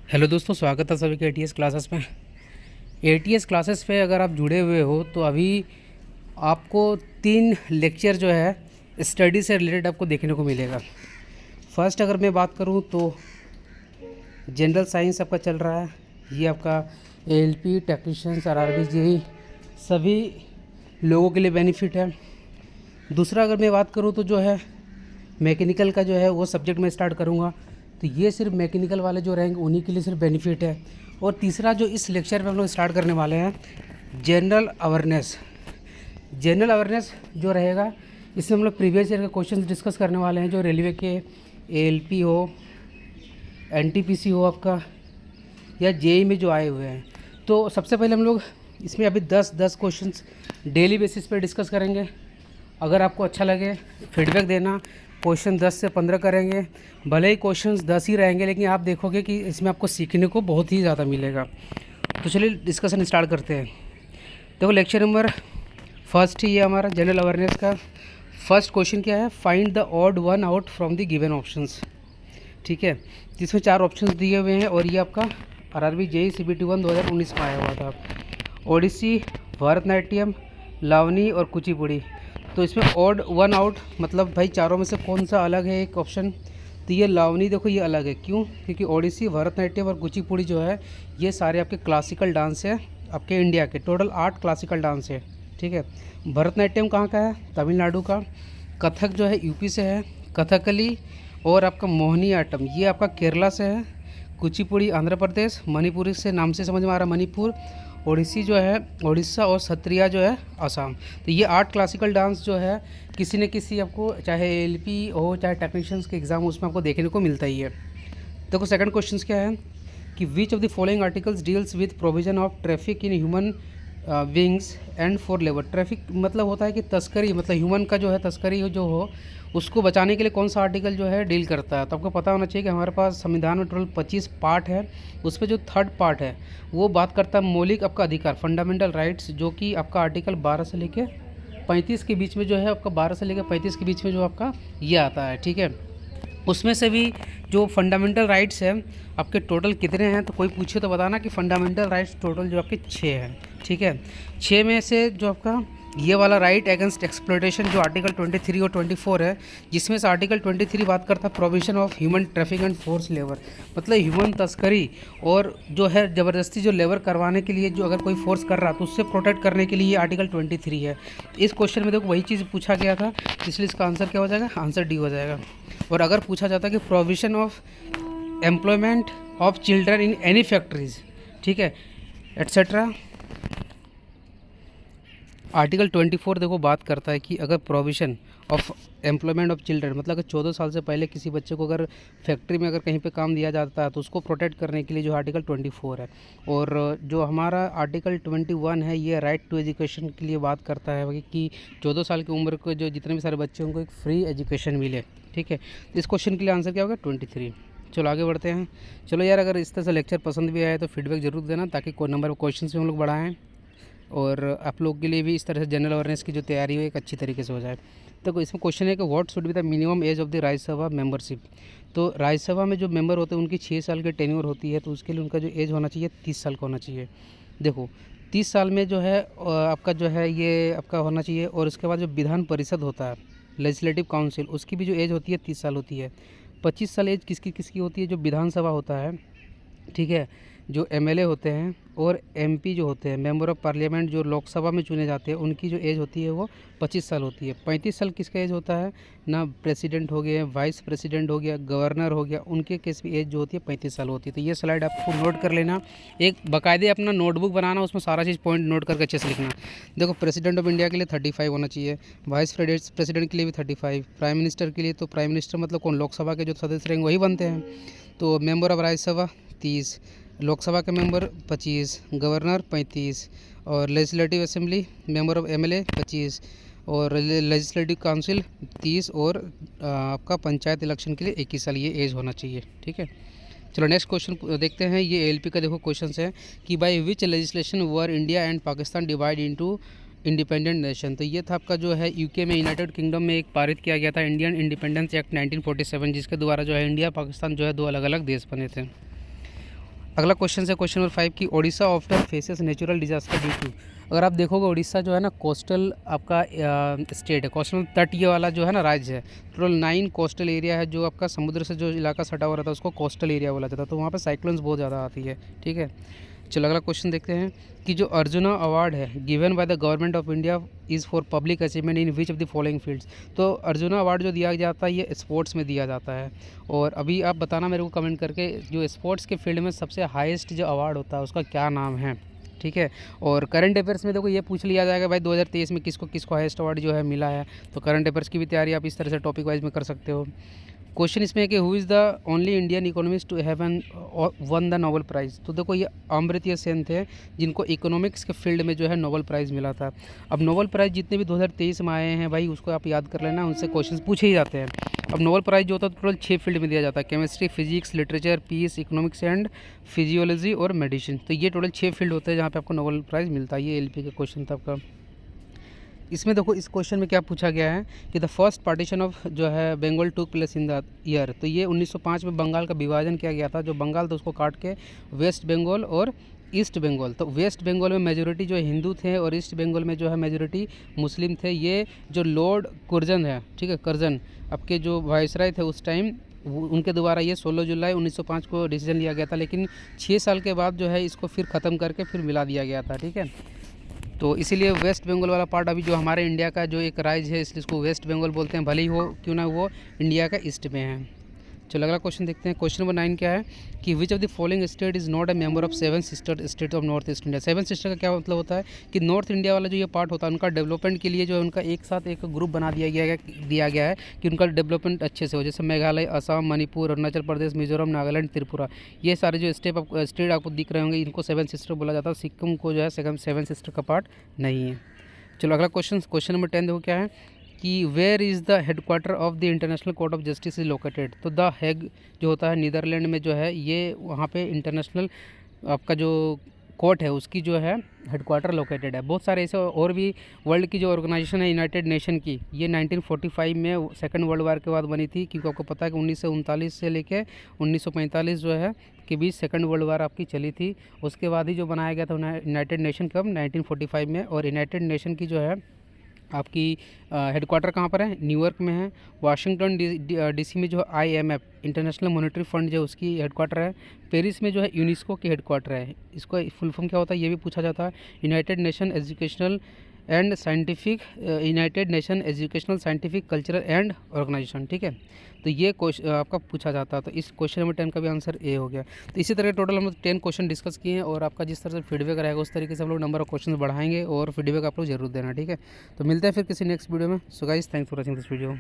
Hello दोस्तों, स्वागत है सभी के एटीएस क्लासेस में। एटीएस क्लासेस पे अगर आप जुड़े हुए हो तो अभी आपको 3 लेक्चर जो है स्टडी से रिलेटेड आपको देखने को मिलेगा। फर्स्ट अगर मैं बात करूं तो जनरल साइंस आपका चल रहा है, ये आपका एएलपी टेक्नीशियंस आरआरबी जेई सभी लोगों के लिए बेनिफिट है। दूसरा अगर मैं बात करूं तो जो है मैकेनिकल का जो है वो सब्जेक्ट मैं स्टार्ट करूंगा, तो ये सिर्फ मैकेनिकल वाले जो रहेंगे उन्हीं के लिए सिर्फ बेनिफिट है। और तीसरा जो इस लेक्चर में हम लोग स्टार्ट करने वाले हैं जनरल अवेयरनेस। जनरल अवेयरनेस जो रहेगा इसमें हम लोग प्रीवियस ईयर के क्वेश्चन डिस्कस करने वाले हैं, जो रेलवे के एएलपी हो, एनटीपीसी हो आपका, या जेई में जो आए हुए हैं। तो सबसे पहले हम लोग इसमें अभी 10 क्वेश्चंस डेली बेसिस पे डिस्कस करेंगे। अगर आपको अच्छा लगे फीडबैक देना। क्वेश्चन 10 से 15 करेंगे, भले ही क्वेश्चंस 10 ही रहेंगे लेकिन आप देखोगे कि इसमें आपको सीखने को बहुत ही ज़्यादा मिलेगा। तो चलिए डिस्कशन स्टार्ट करते हैं। देखो लेक्चर नंबर फर्स्ट ही है हमारा जनरल अवेयरनेस का। फर्स्ट क्वेश्चन क्या है, find the odd one out from the given options. ठीक है, जिसमें 4 ऑप्शंस दिए हुए हैं और ये आपका आरआरबी जेई सीबीटी 1 2019 में आया हुआ था। ओडिसी, भरतनाट्यम, लावनी और कुचिपुड़ी। तो इसमें ऑड वन आउट मतलब भाई चारों में से कौन सा अलग है एक ऑप्शन, तो ये लावनी देखो ये अलग है। क्यों? क्योंकि ओडिसी, भरतनाट्यम और कुचिपुड़ी जो है ये सारे आपके क्लासिकल डांस है, आपके इंडिया के टोटल 8 क्लासिकल डांस है। ठीक है, भरतनाट्यम कहाँ का है? तमिलनाडु का। कथक जो है यूपी से है, कथकली और आपका मोहिनी आट्टम ये आपका केरला से है। कुचिपुड़ी आंध्र प्रदेश, मणिपुरी से नाम से समझ में आ रहा है मणिपुर, ओडिसी जो है उड़ीसा और सत्रिया जो है असम। तो ये 8 क्लासिकल डांस जो है किसी न किसी आपको चाहे एलपी हो चाहे टेक्नीशियंस के एग्ज़ाम उसमें आपको देखने को मिलता ही है। देखो सेकंड क्वेश्चन क्या है कि which of the following articles deals with provision of traffic in human wings and for labour. Traffic मतलब होता है कि तस्करी, मतलब ह्यूमन का जो है तस्करी जो हो उसको बचाने के लिए कौन सा आर्टिकल जो है डील करता है। तो आपको पता होना चाहिए कि हमारे पास संविधान में टोटल 25 पार्ट है, उस पर जो थर्ड पार्ट है वो बात करता है मौलिक आपका अधिकार, फंडामेंटल राइट्स, जो कि आपका आर्टिकल 12 से लेके 35 के बीच में जो है आपका 12 से लेकर 35 के बीच में जो आपका ये आता है। ठीक है, उसमें से भी जो फंडामेंटल राइट्स हैं आपके टोटल कितने हैं, तो कोई पूछे तो बताना कि फंडामेंटल राइट्स टोटल जो आपके 6 हैं। ठीक है, 6 में से जो आपका ये वाला राइट अगेंस्ट एक्सप्लॉयटेशन जो आर्टिकल 23 और 24 है, जिसमें से आर्टिकल 23 बात करता है provision of human traffic and force labour, मतलब ह्यूमन तस्करी और जो है ज़बरदस्ती जो लेबर करवाने के लिए जो अगर कोई फोर्स कर रहा तो उससे प्रोटेक्ट करने के लिए ये आर्टिकल 23 है। इस क्वेश्चन में देखो वही चीज़ पूछा गया था, इसलिए इसका आंसर क्या हो जाएगा, आंसर डी हो जाएगा। और अगर पूछा जाता कि provision of employment of children in any factories, ठीक है, एट्सेट्रा, आर्टिकल 24 देखो बात करता है कि अगर provision of employment of children मतलब अगर 14 साल से पहले किसी बच्चे को अगर फैक्ट्री में अगर कहीं पे काम दिया जाता है तो उसको प्रोटेक्ट करने के लिए जो आर्टिकल 24 है। और जो हमारा आर्टिकल 21 है ये राइट टू एजुकेशन के लिए बात करता है कि 14 साल की उम्र के जो जितने भी सारे बच्चे उनको एक फ्री एजुकेशन मिले। ठीक है, तो इस क्वेश्चन के लिए आंसर क्या होगा, 23। चलो आगे बढ़ते हैं। चलो यार, अगर इस तरह से लेक्चर पसंद भी आए तो फीडबैक जरूर देना ताकि कोई नंबर ऑफ क्वेश्चन भी हम लोग बढ़ाएँ और आप लोग के लिए भी इस तरह से जनरल अवेयरनेस की जो तैयारी हो एक अच्छी तरीके से हो जाए। तो इसमें क्वेश्चन है कि what should be the minimum age of the Rajya Sabha membership. तो राज्यसभा में जो मेंबर होते हैं उनकी 6 साल की टेन्योर होती है, तो उसके लिए उनका जो एज होना चाहिए 30 साल का होना चाहिए। देखो 30 साल में जो है आपका जो है ये आपका होना चाहिए। और उसके बाद जो विधान परिषद होता है लेजिस्लेटिव काउंसिल, उसकी भी जो एज होती है 30 साल होती है। 25 साल एज किसकी किसकी होती है, जो विधानसभा होता है, ठीक है, जो एमएलए होते हैं और एमपी जो होते हैं मेंबर ऑफ पार्लियामेंट जो लोकसभा में चुने जाते हैं, उनकी जो एज होती है वो 25 साल होती है। 35 साल किसका एज होता है ना, प्रेसिडेंट हो गया, वाइस प्रेसिडेंट हो गया, गवर्नर हो गया, उनके केस भी एज जो होती है 35 साल होती है। तो ये स्लाइड आपको नोट कर लेना, एक बाकायदे अपना नोटबुक बनाना, उसमें सारा चीज़ पॉइंट नोट करके अच्छे से लिखना। देखो प्रेसिडेंट ऑफ इंडिया के लिए 35 होना चाहिए, वाइस प्रेसिडेंट के लिए भी 35, प्राइम मिनिस्टर के लिए तो प्राइम मिनिस्टर मतलब कौन, लोकसभा के जो सदस्य रहेंगे वही बनते हैं। तो मेंबर ऑफ राज्यसभा 30, लोकसभा के मेंबर 25, गवर्नर 35 और legislative assembly member of MLA 25 और लेजिस्लेटिव काउंसिल 30 और आपका पंचायत इलेक्शन के लिए 21 साल ये एज होना चाहिए। ठीक है, चलो नेक्स्ट क्वेश्चन देखते हैं। ये एएलपी का देखो क्वेश्चन है कि by which legislation were India and Pakistan divide into independent nation. तो ये था आपका जो है यूके में, यूनाइटेड किंगडम में एक पारित किया गया था इंडियन इंडिपेंडेंस एक्ट 1947, जिसके द्वारा जो है इंडिया पाकिस्तान जो है 2 अलग अलग देश बने थे। अगला क्वेश्चन है क्वेश्चन नंबर 5 की Odisha often faces natural disaster due to. अगर आप देखोगे उड़ीसा जो है ना कोस्टल आपका स्टेट है, कोस्टल तटीय वाला जो है ना राज्य है। टोटल 9 कोस्टल एरिया है, जो आपका समुद्र से जो इलाका सटा हुआ रहता है उसको कोस्टल एरिया बोला जाता है। तो वहाँ पे साइक्लोन्स बहुत ज़्यादा आती है, ठीक है। चलो अगला क्वेश्चन देखते हैं कि जो अर्जुना अवार्ड है given by the government of India is for public achievement in which of the following fields. तो अर्जुना अवार्ड जो दिया जाता है ये स्पोर्ट्स में दिया जाता है। और अभी आप बताना मेरे को कमेंट करके जो स्पोर्ट्स के फील्ड में सबसे हाईएस्ट जो अवार्ड होता है उसका क्या नाम है, ठीक है। और करंट अफेयर्स में देखो ये पूछ लिया जाएगा भाई 2023 में किसको किसको हाईएस्ट अवार्ड जो है मिला है। तो करंट अफेयर्स की भी तैयारी आप इस तरह से टॉपिक वाइज में कर सकते हो। क्वेश्चन इसमें है कि who is the only Indian economist to have an won the Nobel prize. तो देखो ये अमर्त्य सेन थे जिनको इकोनॉमिक्स के फील्ड में जो है नोबेल प्राइज़ मिला था। अब नोबेल प्राइज़ जितने भी 2023 में आए हैं भाई उसको आप याद कर लेना, उनसे क्वेश्चन पूछे ही जाते हैं। अब नोबेल प्राइज़ जो होता है टोटल 6 फील्ड में दिया जाता है, chemistry, physics, literature, peace, economics and physiology और मेडिसिन। तो ये टोटल 6 फील्ड होते हैं जहाँ पे आपको नोबेल प्राइज़ मिलता है। ये एलपी का क्वेश्चन था आपका। इसमें देखो इस क्वेश्चन में क्या पूछा गया है कि द फर्स्ट पार्टीशन ऑफ जो है Bengal took place in the year. तो ये 1905 में बंगाल का विभाजन किया गया था। जो बंगाल था उसको काट के वेस्ट बंगाल और ईस्ट बंगाल। तो वेस्ट बंगाल में मेजोरिटी जो हिंदू थे और ईस्ट बंगाल में जो है मेजोरिटी मुस्लिम थे। ये जो लॉर्ड कुर्जन है, ठीक है, कर्जन आपके जो वायसराय थे उस टाइम, उनके द्वारा ये 16 जुलाई 1905 को डिसीजन लिया गया था। लेकिन 6 साल के बाद जो है इसको फिर ख़त्म करके फिर मिला दिया गया था, ठीक है। तो इसीलिए वेस्ट बंगाल वाला पार्ट अभी जो हमारे इंडिया का जो एक राज्य है इसलिए इसको वेस्ट बंगाल बोलते हैं, भले ही हो क्यों ना वो इंडिया का ईस्ट में है। चलो अगला क्वेश्चन देखते हैं। क्वेश्चन नंबर 9 क्या है कि which of the following state is not a member of 7 sister state of north east India. 7 sister का क्या मतलब होता है कि नॉर्थ इंडिया वाला जो ये पार्ट होता है उनका डेवलपमेंट के लिए जो है उनका एक साथ एक ग्रुप बना दिया गया है कि उनका डेवलपमेंट अच्छे से हो। जैसे मेघालय, असम, मणिपुर, अरुणाचल प्रदेश, मिजोरम, नागालैंड, त्रिपुरा, ये सारे जो स्टेट आपको दिख रहे होंगे इनको 7 सिस्टर बोला जाता है। सिक्किम को जो है 7 सिस्टर का पार्ट नहीं है। चलो अगला क्वेश्चन नंबर 10 देखो क्या है कि where is the headquarter of the International Court of Justice is located. तो द हेग जो होता है नीदरलैंड में जो है ये वहाँ पे इंटरनेशनल आपका जो कोर्ट है उसकी जो है हेडक्वार्टर लोकेटेड है। बहुत सारे ऐसे और भी वर्ल्ड की जो ऑर्गेनाइजेशन है यूनाइटेड नेशन की, ये 1945 में सेकंड वर्ल्ड वार के बाद बनी थी। क्योंकि आपको पता है कि 1939 से लेके 1945 जो है के बीच सेकंड वर्ल्ड वार आपकी चली थी। उसके बाद ही जो बनाया गया था यूनाइटेड नेशन कब 1945 में। और यूनाइटेड नेशन की जो है आपकी हेडक्वार्टर कहाँ पर है, न्यूयॉर्क में है। वाशिंगटन डीसी में जो है IMF इंटरनेशनल मॉनेटरी फंड जो उसकी हेडक्वार्टर है। पेरिस में जो है यूनेस्को की हेडक्वार्टर है। इसको फुल फॉर्म क्या होता है ये भी पूछा जाता है, United Nation Educational Scientific Cultural and Organization, ठीक है। तो ये क्वेश्चन आपका पूछा जाता है। तो इस क्वेश्चन नंबर 10 का भी आंसर ए हो गया। तो इसी तरह टोटल हम लोग 10 क्वेश्चन डिस्कस किए हैं और आपका जिस तरह से फीडबैक रहेगा उस तरीके से हम लोग नंबर ऑफ क्वेश्चन बढ़ाएंगे और फीडबैक आप लोग जरूर देना, ठीक है। तो मिलते हैं फिर किसी नेक्स्ट वीडियो में। So guys thanks for watching this video.